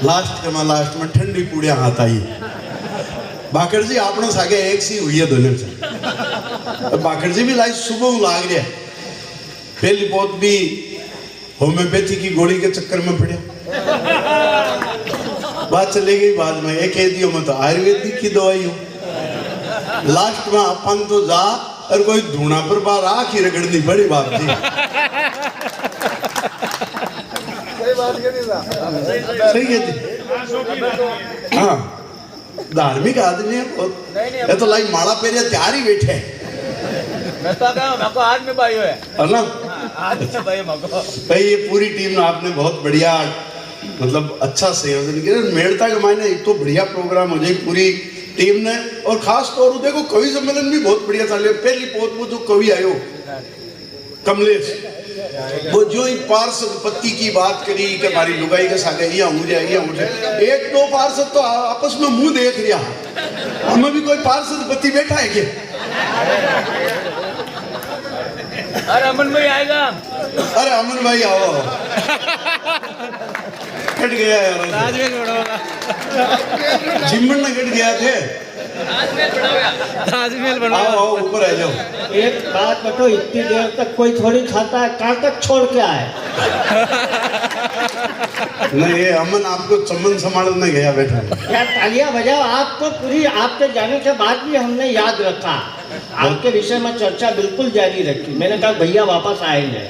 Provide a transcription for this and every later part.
Last में ठंडी पूड़िया हाथ आई। बाकर जी आपने सागे एक सी हुई है दोनों से। बाकर जी भी लाई सुबह लाग रहा पहली बहुत भी होम्योपैथी की गोली के चक्कर में पड़े। बात चले गई बाद में एक कह दियो मैं तो आयुर्वेदिक की दवाई हूँ। लास्ट में अपन तो जा और कोई धूना पर बार आँख ही रगड़नी बड़ी बात थी। सही है जी। हाँ धार्मिक आदमी है बहुत। ये तो लाई माला पेरिया तैयार ही बैठे मैं तो कहा मको आज में भाई है ना। आज में भाई मको भाई ये पूरी टीम ने आपने बहुत बढ़िया मतलब अच्छा संयोजन किया। मेड़ता के मायने एक तो बढ़िया प्रोग्राम हो जाए पूरी टीम ने। और खास तौर पर देखो कवि सम्मेलन भी बहुत बढ़िया चल। पहली पोत वो जो कवि आयो कमलेश वो जो ही पार्षद पत्ती की बात करी कि हमारी लुगाई के साथ यहाँ हो जाए एक दो पार्षद तो आपस में मुंह देख रहा। हमें भी कोई पार्षद पत्ती बैठा है क्या? अरे अमन भाई आएगा। अरे अमन भाई आओ। कट गया यार जिम्मन ने कट गया थे। ताजमहल बना आओ आओ ऊपर आ जाओ। एक बात बताओ इतनी देर तक कोई थोड़ी खाता है कहाँ तक छोड़ के आए? नहीं ये अमन आपको चमन संभालने गया बैठा। यार तालियां बजाओ। आपको पूरी आपके जाने के बाद भी हमने याद रखा। आपके विषय में चर्चा बिल्कुल जारी रखी। मैंने कहा भैया वापस आएंगे।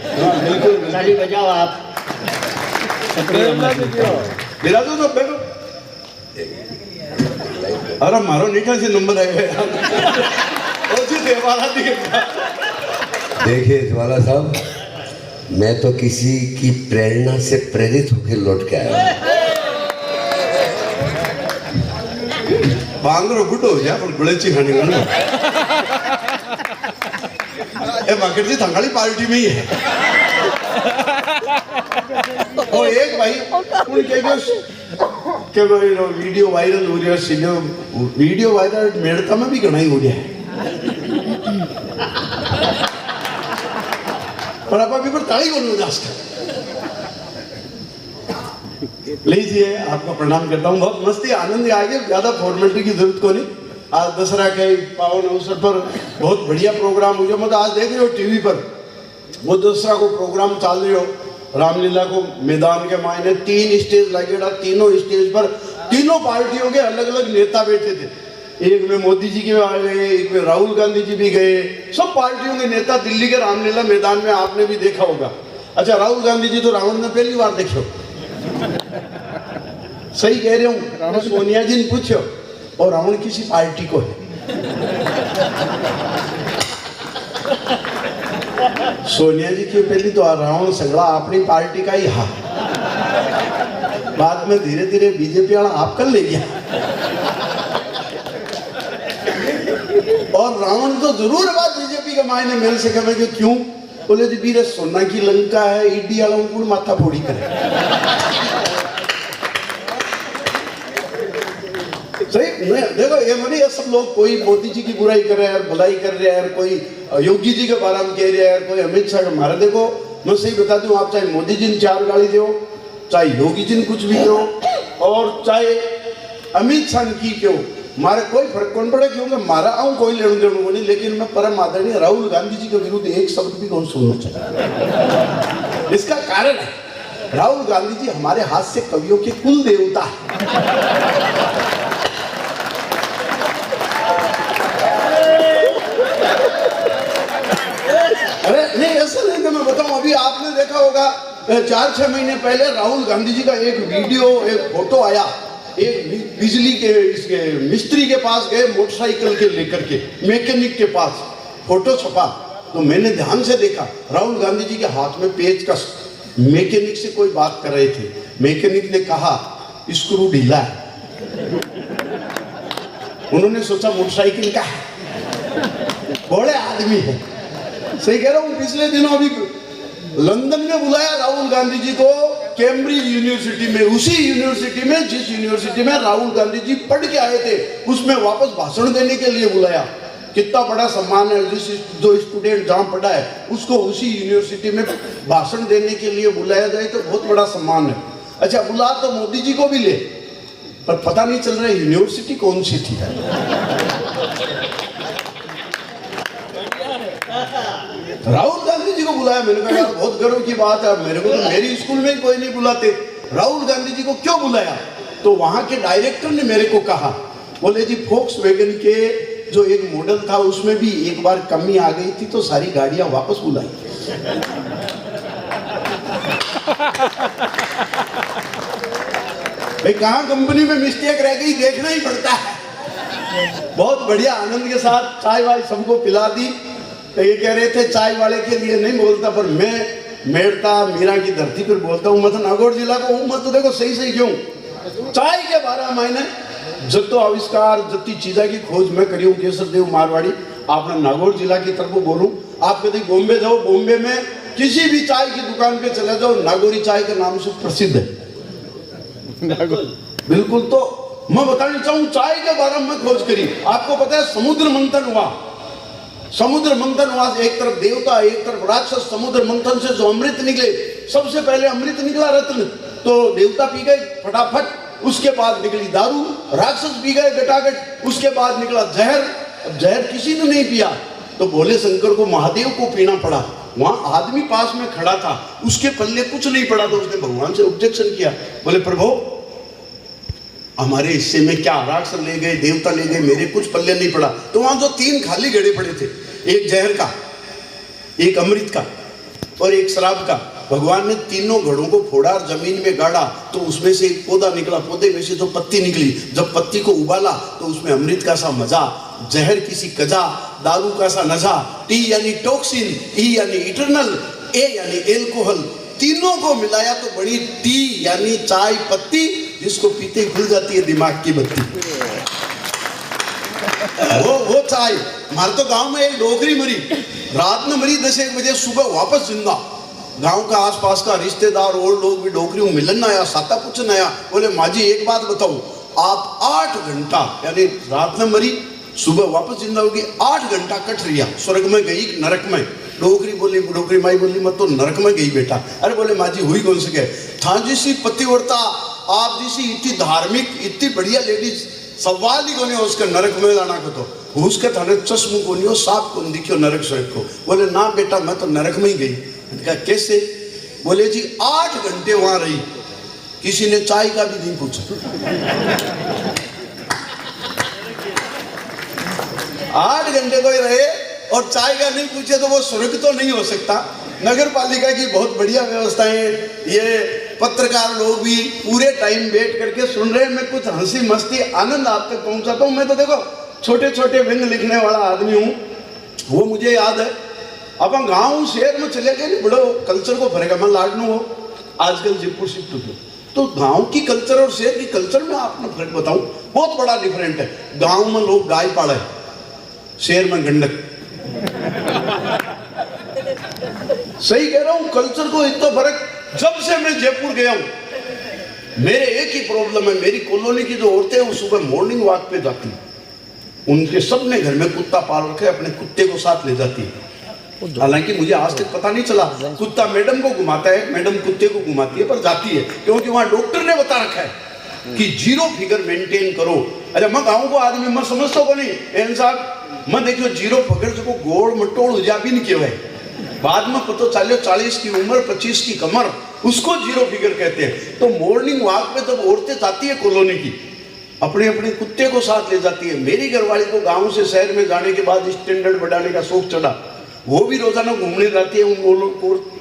बिल्कुल ताली बजाओ आप। बिरा दो तो बैठो। अरे मारो नीठा से नंबर आएगा। देखिए ज्वाला साहब मैं तो किसी की प्रेरणा से प्रेरित होकर लौट के आया। बांगरो बुड्ढो हो जा पर गुड़ेची खानी वाला। ये बाकर जी थंगाली पार्टी में ही है। और एक भाई उनके के भाई वीडियो वायरल हो रहा है। वीडियो वायरल मेड़ता में भी घना ही हो रहा है। पर आप अभी पर ताली को उदास कर लीजिए। आपको प्रणाम करता हूँ। बहुत मस्ती आनंद आ गया। ज्यादा फॉर्मेलिटी की जरूरत को नहीं। आज दसरा के पावन अवसर पर बहुत बढ़िया प्रोग्राम हो गया। मतलब आज देख रहे हो टीवी पर वो दसरा को प्रोग्राम चल रहे हो। रामलीला को मैदान के मायने 3 स्टेज लगेगा। तीनों स्टेज पर तीनों पार्टियों के अलग अलग नेता बैठे थे। एक में मोदी जी के आ गए, एक में राहुल गांधी जी भी गए। सब पार्टियों के नेता दिल्ली के रामलीला मैदान में आपने भी देखा होगा। अच्छा राहुल गांधी जी तो रावण ने पहली बार देखो। सही कह रहे हूँ। सोनिया जी ने पूछो और रावण किसी पार्टी को है? सोनिया जी की पहली तो रावण सगड़ा अपनी पार्टी का ही हा। बाद में धीरे धीरे बीजेपी वाला आप कर ले गया। और रावण तो जरूर बात बीजेपी के मायने मिल सके मैं क्यों बोले जी बीरे सोना की लंका है ईडी वालों को माथा फोड़ी करे। सही देखो ये मनी ये सब लोग कोई मोदी जी की बुराई कर रहे हैं भलाई कर रहे हैं। कोई योगी जी के बारे में कह रहे हैं। कोई अमित शाह के मारे। देखो मैं सही बता दूं आप चाहे मोदी जी ने 4 गाली दो चाहे योगी जी ने कुछ भी दो और चाहे अमित शाह की क्यों मारे कोई फर्क कौन पड़े क्योंकि मारा आऊं कोई लेने देने को नहीं। लेकिन मैं परम आदरणीय राहुल गांधी जी के विरुद्ध एक शब्द भी कौन सुनना चाहिए। इसका कारण है राहुल गांधी जी हमारे हाथ से कवियों के कुल देवता है। अरे नहीं ऐसा नहीं कि मैं बताऊं। अभी आपने देखा होगा 4-6 महीने पहले राहुल गांधी जी का एक वीडियो एक फोटो आया। एक बिजली के इसके मिस्त्री के पास गए मोटरसाइकिल के लेकर के मैकेनिक के पास फोटो छपा तो मैंने ध्यान से देखा राहुल गांधी जी के हाथ में पेचकस। मैकेनिक से कोई बात कर रहे थे। मैकेनिक ने कहा स्क्रू ढीला है। उन्होंने सोचा मोटरसाइकिल का है। बड़े आदमी है। सही कह रहा हूँ। पिछले दिनों अभी लंदन में बुलाया राहुल गांधी जी को कैम्ब्रिज यूनिवर्सिटी में। उसी यूनिवर्सिटी में जिस यूनिवर्सिटी में राहुल गांधी जी पढ़ के आए थे उसमें वापस भाषण देने के लिए बुलाया। कितना बड़ा सम्मान है। जिस जो स्टूडेंट जहाँ पढ़ा है उसको उसी यूनिवर्सिटी में भाषण देने के लिए बुलाया जाए तो बहुत बड़ा सम्मान है। अच्छा बुला तो मोदी जी को भी ले, पर पता नहीं चल रहा है यूनिवर्सिटी कौन सी थी। राहुल गांधी जी को बुलाया। मैंने कहा यार बहुत गर्व की बात है, मेरे को तो मेरी स्कूल में ही कोई नहीं बुलाते, राहुल गांधी जी को क्यों बुलाया? तो वहां के डायरेक्टर ने मेरे को कहा, बोले जी फोक्सवैगन के जो एक मॉडल था उसमें भी एक बार कमी आ गई थी तो सारी गाड़ियां वापस बुलाई। भाई कहाँ कंपनी में मिस्टेक रह गई देखना ही पड़ता है। बहुत बढ़िया आनंद के साथ चाय वाय सबको पिला दी। तो ये कह रहे थे चाय वाले के लिए नहीं बोलता, पर मैं मेड़ता मीरा की धरती पर बोलता हूँ। मतलब नागौर जिला को हूँ मत, तो देखो सही सही क्यों चाय के 12 महीने जत्तो आविष्कार जत्ती चीजा की खोज मैं करी हूँ केसर देव मारवाड़ी। आपने नागौर जिला की तरफ बोलूं, आप कभी बॉम्बे जाओ, बॉम्बे में किसी भी चाय की दुकान पे चले जाओ, नागौरी चाय के नाम से प्रसिद्ध है। बिल्कुल। तो मैं बताना चाहूँ चाय के बारे में खोज करी। आपको पता है समुद्र मंथन हुआ, समुद्र मंथन हुआ, एक तरफ देवता एक तरफ राक्षस। समुद्र मंथन से जो अमृत निकले, सबसे पहले अमृत निकला रत्न, तो देवता पी गए फटाफट, उसके बाद निकली दारू, राक्षस पी गए गटागट, उसके बाद निकला जहर। अब जहर किसी ने नहीं पिया तो भोले शंकर को महादेव को पीना पड़ा। वहां आदमी पास में खड़ा था, उसके पल्ले कुछ नहीं पड़ा, तो उसने भगवान से ऑब्जेक्शन किया, बोले प्रभु हमारे हिस्से में क्या राक्षस ले गए, देवता ले गए, मेरे कुछ पल्ले नहीं पड़ा। तो वहां जो 3 खाली घड़े पड़े थे, एक जहर का, एक अमृत का और एक शराब का, भगवान ने तीनों घड़ों को फोड़ा और जमीन में गाड़ा, तो उसमें से एक पौधा निकला, पौधे में से तो पत्ती निकली। जब पत्ती को उबाला तो उसमें अमृत का सा मजा, जहर किसी कजा, दारू का सा नशा, टी यानी टॉक्सिन, ई यानी इटरनल, ए यानी एल्कोहल, तीनों को मिलाया तो बड़ी टी यानी चाय पत्ती, जिसको पीते खुल जाती है दिमाग की बत्ती। वो चाय। हमारे तो गांव में एक डोकरी मरी, रात में मरी 10-1 बजे, सुबह वापस जिंदा। गांव का आसपास का रिश्तेदार और लोग भी डोकरी मिलन आया, साता पूछन आया, बोले माँ जी एक बात बताओ, आप 8 घंटा यानी रात में मरी सुबह वापस जिंदा होगी, 8 घंटा कट रिया, स्वर्ग में गई नरक में? डोकरी बोली, डोकरी माई बोली मैं तो नरक में गई बेटा। अरे बोले माँ जी हुई कौन सके? था जैसी पतिव्रता, आप जैसी इतनी धार्मिक इतनी बढ़िया लेडीज, सवाल ही कोनी उसका नरक में जाना को, तो उसके थाने चश्मू को नहीं, साफ को दिखियो नरक स्वर्ग को। बोले ना बेटा मैं तो नरक में ही गई। कहा कैसे? बोले जी 8 घंटे वहां रही, किसी ने चाय का भी नहीं पूछा। 8 घंटे कोई रहे और चाय का नहीं पूछे तो वो स्वर्ग तो नहीं हो सकता। नगर पालिका की बहुत बढ़िया व्यवस्था है, ये पत्रकार लोग भी पूरे टाइम वेट करके सुन रहे हैं। मैं कुछ हंसी मस्ती आनंद आप तक पहुंचाता हूँ। मैं तो देखो छोटे छोटे व्यंग लिखने वाला आदमी हूँ, वो मुझे याद है। अब हम गाँव शहर में चले गए नहीं, बड़ो कल्चर को फरेगा। मैं लाडनू हो, आजकल जयपुर शिफ्ट हो, तो गांव की कल्चर और शहर की कल्चर में आपने फर्क बताऊं, बहुत बड़ा डिफरेंट है। गांव में लोग गाय पाले, शहर में गंडक। सही कह रहा हूं, कल्चर को इतना फर्क। जब से मैं जयपुर गया हूं, मेरे एक ही प्रॉब्लम है, मेरी कॉलोनी की जो औरतें हैं वो सुबह मॉर्निंग वॉक पे जाती हैं, उनके सबने घर में कुत्ता पाल रखे, अपने कुत्ते को साथ ले जाती है। हालांकि मुझे आज तक पता नहीं चला, कुत्ता मैडम को घुमाता है, मैडम कुत्ते को घुमाती है, पर जाती है क्योंकि वहां डॉक्टर ने बता रखा है कि 0 फिगर मेंटेन करो। अच्छा मैं गाँव को आदमी मैं समझता को नहीं एन साहब, मैं देखियो 0 फिगर जो गोड़ मटोड़ हो जा भी नहीं क्यों है, बाद में पता चलो 40 की उम्र 25 की कमर, उसको 0 फिगर कहते हैं। तो मॉर्निंग वॉक पे जब औरतें जाती है कॉलोनी की, अपने अपने कुत्ते को साथ ले जाती है। मेरी घरवाली को गाँव से शहर में जाने के बाद स्टैंडर्ड बढ़ाने का शौक चढ़ा, वो भी रोजाना घूमने जाती है उन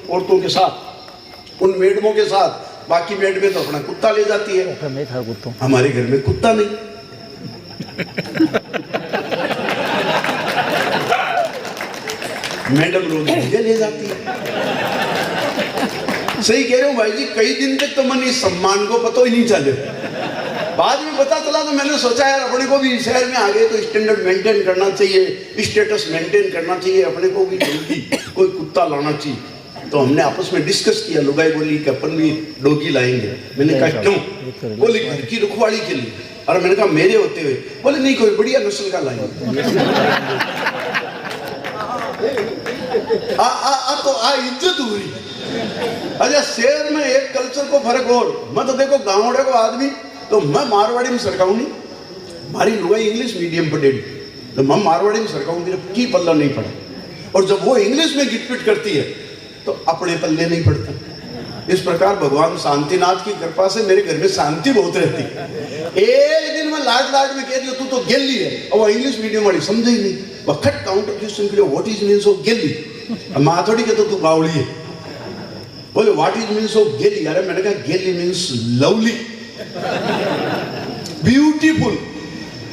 औरतों के साथ, उन मैडमों के साथ। बाकी मैडमें तो अपना कुत्ता ले जाती है, हमारे घर में कुत्ता नहीं। मैडम रोज मुझे ले जाती है। सही कह रहे हो भाई जी, कई दिन तक तो मन इस सम्मान को पता ही नहीं चले, बाद में पता चला। तो मैंने सोचा यार अपने को भी शहर में आ गए तो स्टैंडर्ड मेंटेन करना चाहिए, स्टेटस मेंटेन करना चाहिए, अपने को भी जल्दी कोई कुत्ता लाना चाहिए। तो हमने आपस में डिस्कस किया, लुगाई बोली कि अपन भी डॉगी लाएंगे। मैंने कहा क्यों? बोले घर की रखवाली के लिए। और मैंने कहा मेरे होते हुए? बोले नहीं, कोई बढ़िया नस्ल का लाएंगे। तो इज्जत हुई। अच्छा शहर में एक कल्चर को फर्क और मैं तो देखो गाँवड़े को आदमी तो मैं मारवाड़ी में सरकाऊ नहीं, मारी लुगाई इंग्लिश मीडियम पढ़ेगी तो मैं मारवाड़ी में सरकाऊ की पल्ला नहीं पड़ा, और जब वो इंग्लिश में गिटपिट करती है तो अपने पल्ले नहीं पड़ते। इस प्रकार भगवान शांतिनाथ की कृपा से मेरे घर में शांति बहुत रहती है। एक दिन मैं लाड लाड में कह दिया तू तो गेली है, और वो इंग्लिश मीडियम वाली समझे ही नहीं, वक्त काउंटर क्वेश्चन के लिए व्हाट इज मीन्स ऑफ गेली, माँ थोड़ी कहता तू बावड़ी है, बोले व्हाट इज मीन्स ऑफ गेली, अरे मैंने कहा गेली means lovely, beautiful,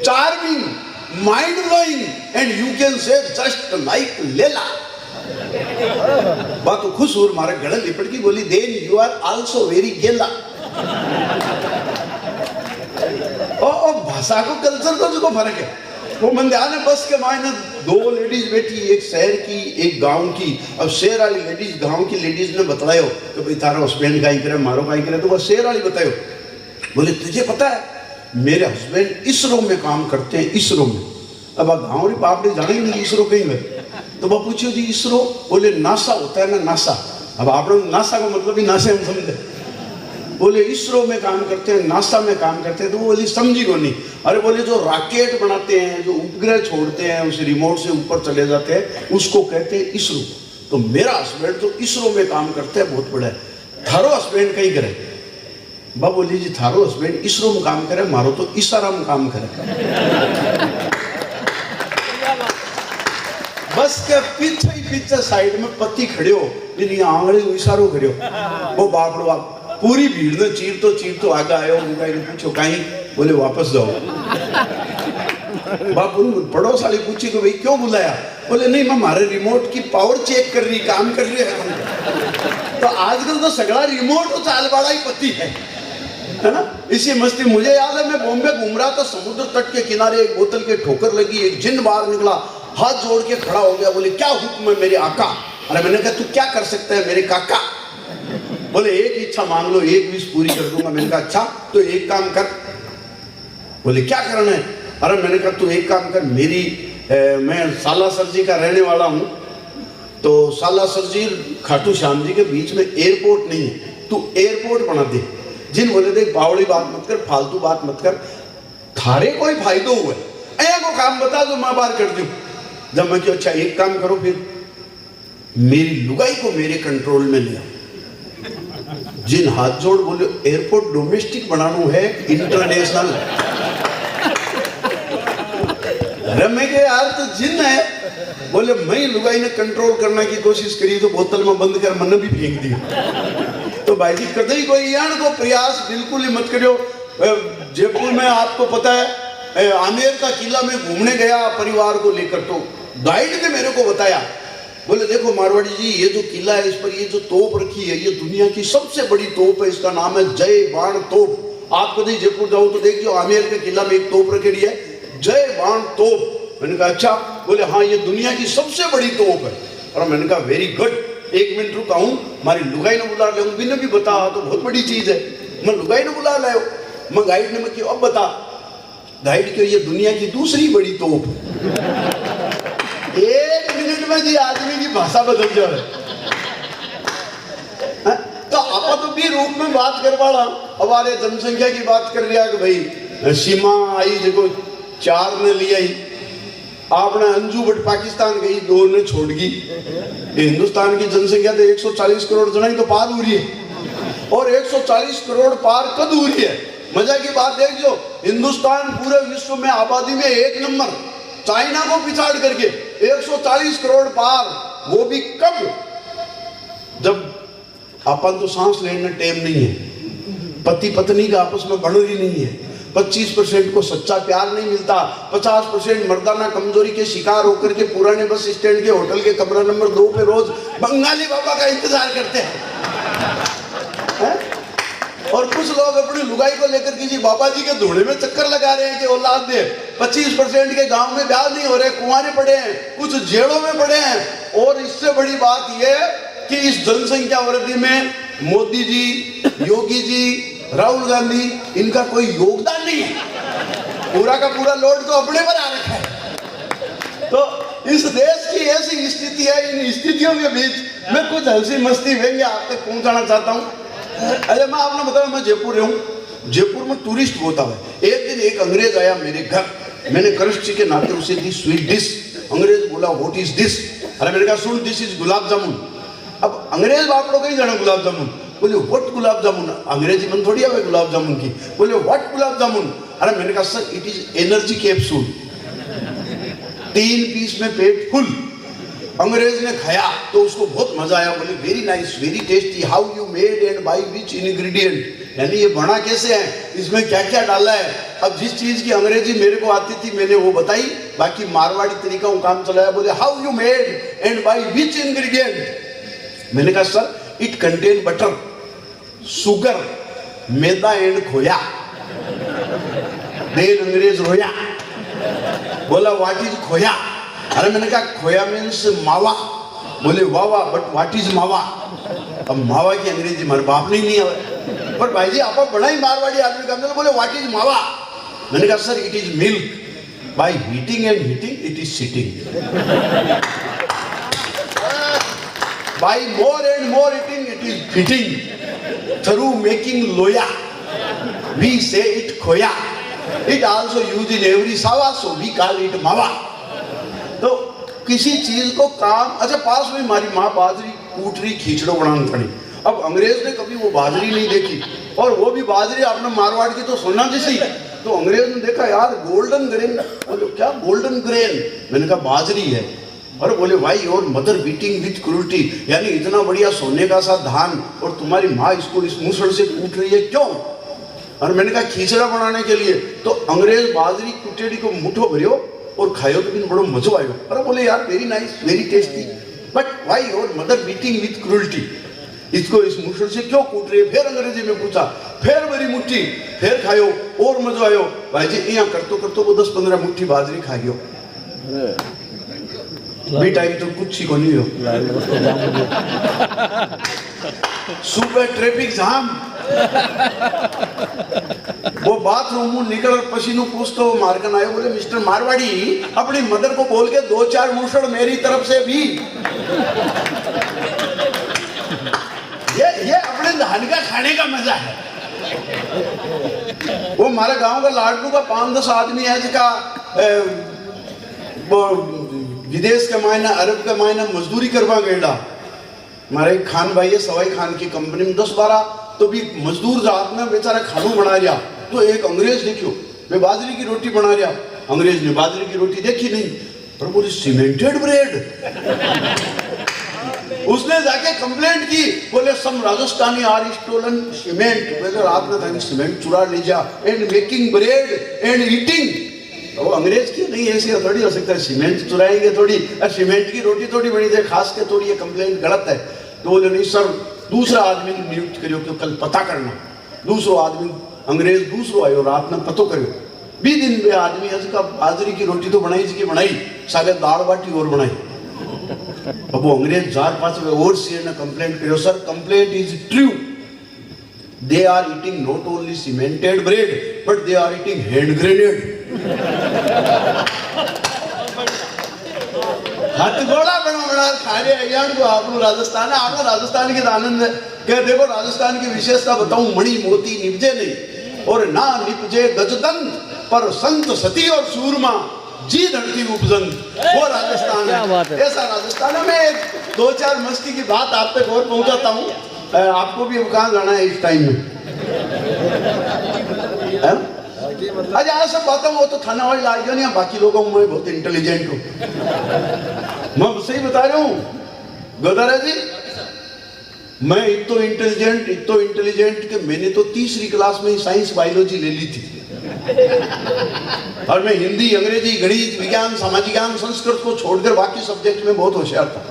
charming, mind blowing, and you can say just like लेला। बात तो खुश और मारे गड़े लिपट की बोली then you are also very गेला। और भाषा को कल्चर को जो फर्क है वो मंदिर ने बस के मायने दो लेडीज बैठी, एक शहर की एक गांव की। अब शहर वाली लेडीज गांव की लेडीज ने बतायो कि भाई तारा हस्बैंड का ही करे मारो का ही करे, तो वह शहर वाली बतायो बोले तुझे पता है मेरे हस्बैंड इसरो में काम करते हैं, इसरो में। अब गाँव री बाप ने जाना ही नहीं इसरो कहीं में, तो वह पूछो जी इसरो, बोले नासा होता है ना नासा। अब आप लोग नासा का मतलब ही नासे हम समझे, बोले इसरो में काम करते हैं, नासा में काम करते हैं, तो वो बोली समझी को नहीं। अरे बोले जो रॉकेट बनाते हैं, जो उपग्रह छोड़ते हैं, उस रिमोट से ऊपर चले जाते हैं, उसको कहते हैं इसरो। तो मेरा हस्बैंड तो इसरो में काम करते हैं, बहुत बड़ा है। थारो हस्बैंड कहीं करे, बा बोली जी थारो हस्बैंड इसरो में काम करे, मारो तो इशारा में काम करे। बस के पीछे ही पीछे साइड में पति खड़े हो, आंगड़ी इशारो करो, वो बाप रो बाप पूरी भीड़ ने चीर तो आगे आयो, उनका पूछो कहीं, बोले वापस जाओ। बाप पड़ोस वाली पूछी कि भाई क्यों बुलाया, बोले नहीं मैं हमारे रिमोट की पावर चेक कर रही, काम कर रही है। तो आजकल तो सगड़ा रिमोट तो चाल वाला ही पति है ना, इसी मस्ती। मुझे याद है मैं बॉम्बे घूम रहा था, समुद्र तट के किनारे एक बोतल के ठोकर लगी, एक जिन बाहर निकला, हाथ जोड़ के खड़ा हो गया, बोले क्या हुक्म है मेरे आका। अरे मैंने कहा तू क्या कर सकता है मेरे काका, बोले एक इच्छा मांग लो, एक विश पूरी कर दूंगा। मैंने कहा अच्छा तो एक काम कर, बोले क्या करना है। अरे मैंने कहा तू एक काम कर, मैं सालासर जी का रहने वाला हूँ, तो सालासर जी खाटू श्याम जी के बीच में एयरपोर्ट नहीं है, तू एयरपोर्ट बना दे। जिन बोले देख बावड़ी बात मत कर, फालतू बात मत कर, थारे कोई फायदो हुआ है, को काम बता दो मैं बाहर कर दूं। जब मैं क्यों अच्छा एक काम करो, फिर मेरी लुगाई को मेरे कंट्रोल में ले आओ। जिन हाथ जोड़ बोले एयरपोर्ट डोमेस्टिक बनाना है इंटरनेशनल। रमे के यार तो जिन है, बोले मैं लुगाई ने कंट्रोल करने की कोशिश करी तो बोतल में बंद कर मन भी फेंक दी। तो भाई जी कतई कोई यान को प्रयास बिल्कुल ही मत करो। जयपुर में आपको पता है आमेर का किला में घूमने गया परिवार को लेकर, तो गाइड ने मेरे को बताया, बोले देखो मारवाड़ी जी ये जो किला है इस पर ये जो तोप रखी है ये दुनिया की सबसे बड़ी तोप है, इसका नाम है जय बाण तोप। आप कभी जयपुर जाओ तो देखियो आमेर के किला में एक तोप रखी है जय बाण तोप। मैंने कहा अच्छा, बोले हाँ ये दुनिया की सबसे बड़ी तोप है। और मैंने कहा वेरी गुड, एक मिनट रुका हूँ, हमारी लुगाई ने बुला ले, बिना भी बता तो बहुत बड़ी चीज है, मैं लुगाई ने बुला लाओ। मैं गाइड ने मैं क्यों अब बता, गाइड क्यों ये दुनिया की दूसरी बड़ी तोप। एक मिनट में जी आदमी की भाषा बदल जाए। तो आप तो भी रूप में बात कर पा रहा, हमारे जनसंख्या की बात कर रहा कि भाई सीमा आई देखो 4 ने लिया ही, आपने अंजू बट पाकिस्तान गई 2 ने छोड़ गई। हिंदुस्तान की जनसंख्या तो 140 करोड़ जना ही तो पार हो रही है, और 140 करोड़ पार कब हो रही है। मजा की बात देख जो हिंदुस्तान पूरे विश्व में आबादी में 1 नंबर, चाइना को पिछाड़ करके 140 करोड़ पार, वो भी कब, जब अपन तो सांस लेने टाइम नहीं है, पति पत्नी का आपस में बढ़ ही नहीं है, 25% को सच्चा प्यार नहीं मिलता, 50% मर्दाना कमजोरी के शिकार होकर के पुराने बस स्टैंड के होटल के कमरा नंबर 2 पे रोज बंगाली बाबा का इंतजार करते हैं। और कुछ लोग अपनी लुगाई को लेकर किसी बाबा जी के धूड़े में चक्कर लगा रहे हैं कि औलाद दे। 25% के गांव में ब्याह नहीं हो रहे, कुंवारे पड़े हैं, कुछ जेलों में पड़े हैं। और इससे बड़ी बात यह कि इस जनसंख्या वृद्धि में मोदी जी, योगी जी, राहुल गांधी, इनका कोई योगदान नहीं है, पूरा का पूरा लोड तो अपने पर आ रखा है। तो इस देश की ऐसी स्थिति है, इन स्थितियों के बीच मैं कुछ हंसी मस्ती व्यंग्य आप तक पहुंचाना चाहता हूँ। अरे मैं आपने बताया, मैं जयपुर में हूँ, जयपुर में टूरिस्ट बहुत आवे। एक दिन एक अंग्रेज आया मेरे घर, मैंने कृष्ण के नाते उसे दी स्वीट डिश। अंग्रेज बोला व्हाट इज दिस? अरे मैंने कहा सुन, दिस इज गुलाब जामुन। अब अंग्रेज बाप लोग ही जाना गुलाब जामुन, बोले व्हाट गुलाब जामुन? अंग्रेजी मन थोड़ी आवे गुलाब जामुन की, बोले व्हाट गुलाब जामुन? अरे मैंने कहा sir it is energy capsule, 3 piece में पेट फुल। अंग्रेज ने खाया तो उसको बहुत मजा आया, बोले very nice, very tasty, how you made and by which ingredient, यानी ये बना कैसे है, इसमें क्या क्या डाला है। अब जिस चीज की अंग्रेजी मेरे को आती थी मैंने वो बताई, बाकी मारवाड़ी तरीका वो काम चलाया। बोले how you made and by which ingredient? मैंने कहा sir it contain butter, sugar, maida and खोया। देन अंग्रेज रोया, बोला व्हाट इज खोया? अरे मैंने कहा खोया मीन्स मावा। बोले वाह वाह, बट व्हाट इज मावा? अब मावा की अंग्रेजी हमारे बाप ने नहीं आवे, पर भाई जी आप बड़ा ही मारवाड़ी आदमी का, बोले व्हाट इज मावा? मैंने कहा sir it is milk, by heating and heating it is sitting, by more and more eating it is fitting, through making loya we say it khoya, it also used in every sawa so we call it mawa। तो किसी चीज को काम, अच्छा पास में हमारी माँ बाजरी कूट रही, खींचड़ो बनाने पड़ी। अब अंग्रेज ने कभी वो बाजरी नहीं देखी, और वो भी बाजरी आपने मारवाड़ की तो सुनना जैसी। तो अंग्रेज ने देखा यार गोल्डन ग्रेन, बोले क्या गोल्डन ग्रेन? मैंने कहा बाजरी है। और बोले भाई your mother beating with cruelty, यानी इतना बढ़िया सोने का सा धान और तुम्हारी माँ इसको इस मुसड़ से कूट रही है, क्यों? और मैंने कहा खींचड़ा बनाने के लिए। तो अंग्रेज बाजरी कुटेड़ी को मुठो भरियो और खायो तो बिन बड़ो मजो आयो। अरे बोले यार very nice, very tasty, but why your mother beating with cruelty, इसको इस मुसड़ से क्यों कूट रही है? फिर अंग्रेजी में पूछा, फिर मेरी मुट्ठी, फिर खायो और मजो आयो। भाई जी यहाँ करतो करतो वो 10-15 मुट्ठी बाजरी खा गयो। भी टाइम तो कुछ ही को नहीं हो। सुबह ट्रैफिक जाम, वो बाथरूम में निकल पसीनो पूछतो मारकन आयो, बोले मिस्टर मारवाड़ी अपनी मदर को बोल के 2-4 मुसड़ मेरी तरफ से भी। ये अपने धान का खाने का मजा है। वो हमारे गांव का लाडलू का 5-10 आदमी है जिसका विदेश का मायना, अरब का मायना मजदूरी करवा गया। हमारे खान भाई है सवाई खान की कंपनी में 10-12, तो भी मजदूर रात में बेचारा खानों बना रहा। तो एक अंग्रेज देखियो मैं बाजरी की रोटी बना रहा, अंग्रेज ने बाजरी की रोटी देखी नहीं, पर बोले सीमेंटेड ब्रेड। उसने जाके कंप्लेंट की, बोले सम राजस्थानी आर स्टोलन सीमेंट, बोले रात में था सीमेंट चुरा ले जा and making bread and eating. वो अंग्रेज की नहीं, ऐसी थोड़ी हो सकता है, सीमेंट चुराएंगे थोड़ी, सीमेंट की रोटी थोड़ी बनी जाए, खास के थोड़ी ये कंप्लेंट गलत है। तो बोले नहीं सर दूसरा आदमी नियुक्त करियो कि कल पता करना। दूसरो आदमी अंग्रेज दूसरो आयो, रात में पतो करियो। 20 दिन में आदमी इसका बाजरी की रोटी तो बनाई जी बनाई, सागे दाल बाटी और बनाई। अब वो अंग्रेज 4-5 और सीए ने कंप्लेंट करियो, sir complaint is true, they are eating not only cemented bread but they are eating hand grenade। हथगोड़ा बना खा रहे यार को। आप राजस्थान है, आप राजस्थान के आनंद है क्या? देखो राजस्थान की विशेषता बताऊं, मणि मोती निपजे नहीं और ना निपजे गजदंत, पर संत सती और सूरमा जी धरती उपजंत, वो राजस्थान है। ऐसा राजस्थान है। मैं 2-4 मस्ती की बात आप तक और पहुंचाता हूँ। आपको भी कहाँ जाना है इस टाइम में? आज यहाँ सब बातें वो तो थाना वाली लाइयो नहीं, बाकी लोगों में मैं बहुत इंटेलिजेंट हूँ। मैं सही बता रहा हूँ गोदारा जी, मैं इतो इंटेलिजेंट कि मैंने तो 3री क्लास में ही साइंस बायोलॉजी ले ली थी, और मैं हिंदी, अंग्रेजी, गणित, विज्ञान, सामाजिक ज्ञान, संस्कृत को छोड़कर बाकी सब्जेक्ट में बहुत होशियार था।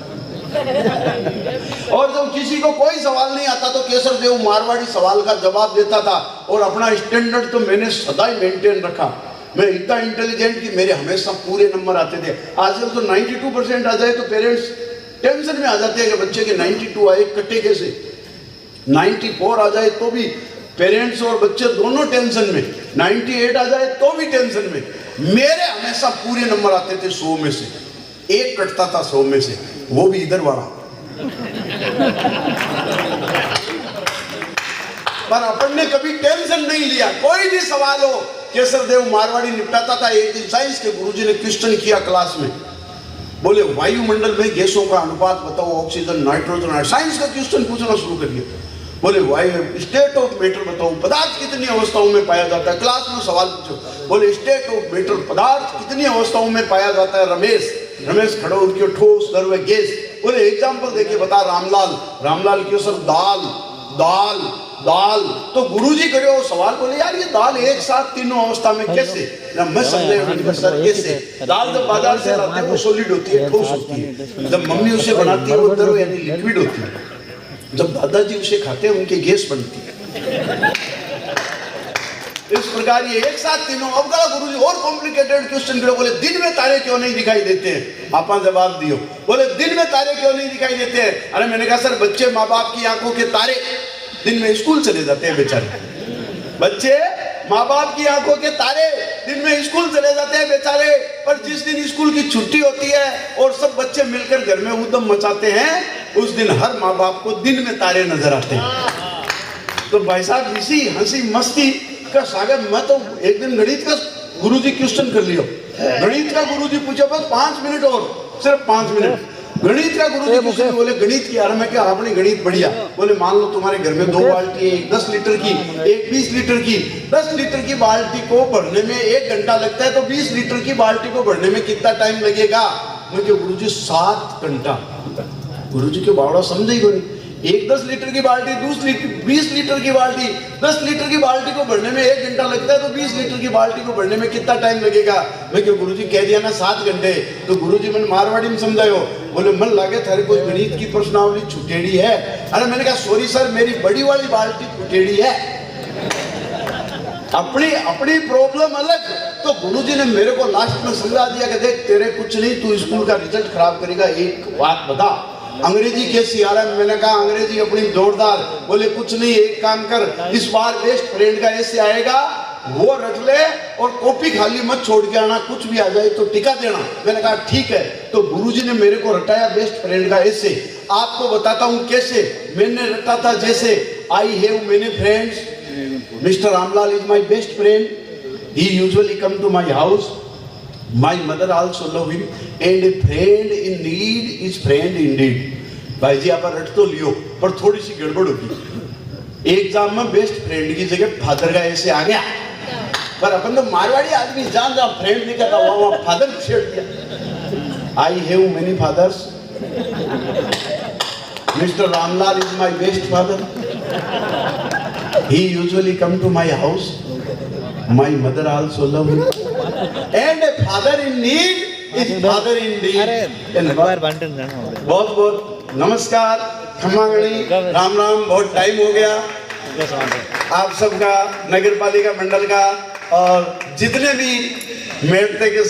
और जब किसी को कोई सवाल नहीं आता तो केसर देव मारवाड़ी सवाल का जवाब देता था, और अपना स्टैंडर्ड तो मैंने सदा ही मेंटेन रखा। मैं इतना इंटेलिजेंट कि मेरे हमेशा पूरे नंबर आते थे। आजकल तो 92% आ जाए तो पेरेंट्स टेंशन में आ जाते हैं कि बच्चे के 92 आए कटे कैसे, 94 आ जाए तो भी पेरेंट्स और बच्चे दोनों टेंशन में, 98 आ जाए तो भी टेंशन में। मेरे हमेशा पूरे नंबर आते थे 100 में से। एक कटता था 100 में से, वो भी इधर वाला। पर अपन ने कभी टेंशन नहीं लिया, कोई भी सवाल हो केसर देव मारवाड़ी निपटाता था। एक दिन साइंस के गुरुजी ने क्वेश्चन किया क्लास में, बोले वायुमंडल में गैसों का अनुपात बताओ, ऑक्सीजन, नाइट्रोजन। साइंस का क्वेश्चन पूछना शुरू कर दिया। बोले वायु स्टेट ऑफ मैटर बताओ, पदार्थ कितनी अवस्थाओं में पाया जाता है। क्लास में सवाल पूछो, बोले स्टेट ऑफ मैटर, पदार्थ कितनी अवस्थाओं में पाया जाता है। रमेश खड़ो उनके ठोस, द्रव्य, गैस। बोले एग्जाम्पल देके बता रामलाल क्यों सर दाल। तो गुरुजी करे वो सवाल, बोले यार ये दाल एक साथ तीनों अवस्था में कैसे। ना मैं समझे सर कैसे। दाल जब बाजार से लाते हैं वो सॉलिड होती है, ठोस होती है। जब मम्मी उसे बनाती है वो द्रव यानी लिक्विड होती है। जब दादाजी उसे खाते हैं उनकी गैस बनती है। इस प्रकार ये एक साथ तीनों। अब कहा गुरुजी और कॉम्प्लिकेटेड क्वेश्चन करो, बोले दिन में तारे क्यों नहीं दिखाई देते हैं। आपा जवाब दियो, बोले दिन में तारे क्यों नहीं दिखाई देते हैं। अरे मैंने कहा सर बच्चे माँ बाप की आंखों के तारे, दिन में स्कूल चले जाते हैं बेचारे। बच्चे माँ बाप की आंखों के तारे, दिन में स्कूल चले जाते हैं बेचारे। पर जिस दिन स्कूल की छुट्टी होती है और सब बच्चे मिलकर घर में उद्यम मचाते हैं, उस दिन हर माँ बाप को दिन में तारे नजर आते हैं। तो भाई साहब इसी हंसी मस्ती का सागर। मैं तो एक दिन गणित का गुरुजी क्वेश्चन कर लियो, गणित का गुरुजी पूछे बस 5 मिनट और, सिर्फ 5 मिनट। गणित का गुरुजी पूछे, बोले गणित की। मैं क्या आपने गणित बढ़िया। बोले मान लो तुम्हारे घर में 2 बाल्टी है, एक 10 लीटर की, एक 20 लीटर की। 10 लीटर की बाल्टी को भरने में 1 घंटा लगता है, तो 20 लीटर की बाल्टी को भरने में कितना टाइम लगेगा। मैं क्या गुरुजी 7 घंटा। गुरुजी के बावड़ा समझे ही नहीं। एक 10 लीटर की बाल्टी, 20 लीटर की बाल्टी, 10 लीटर की बाल्टी को भरने में 1 घंटा लगता है, तो 20 लीटर की बाल्टी को भरने में कितना टाइम लगेगा। मैं क्यों गुरुजी कह दिया ना 7 घंटे। तो गुरुजी मैंने मारवाड़ी में समझायो, बोले मन लागे थारे कोई गणित की प्रश्नावली छुटेड़ी है। अरे मैंने कहा सॉरी सर मेरी बड़ी वाली बाल्टी छुटेड़ी है, अपनी प्रॉब्लम अलग। तो गुरुजी ने मेरे को लास्ट में समझा दिया कि देख तेरे कुछ नहीं, तू स्कूल का रिजल्ट खराब करेगा, एक बात बता अंग्रेजी कैसी आ रहा है। मैंने कहा अंग्रेजी अपनी जोरदार। बोले कुछ नहीं, एक काम कर, इस बार बेस्ट फ्रेंड का ऐसे आएगा, वो रट ले और कॉपी खाली मत छोड़ के आना, कुछ भी आ जाए तो टिका देना। मैंने कहा ठीक है। तो गुरुजी ने मेरे को रटाया बेस्ट फ्रेंड का ऐसे। आपको बताता हूँ कैसे मैंने रटा था। जैसे I have many friends, mister Ramlal is my best friend, he usually come to my house, my mother also love him, and a friend in need is friend indeed. भाई जी आप रट तो लियो, पर थोड़ी सी गड़बड़ होगी। एग्जाम में बेस्ट फ्रेंड की जगह फादर का ऐसे आ गया, पर अपन तो मारवाड़ी आदमी जान जा फ्रेंड नहीं कहता, वहां फादर छेड़ दिया। I have many fathers, mister Ramlal is my best father, he usually come to my house, my mother also love him, and a father in need is father indeed. बहुत बहुत नमस्कार, खम्मा गणी, राम राम। बहुत टाइम हो गया आप सबका, नगर पालिका मंडल का और जितने भी मेड़ते के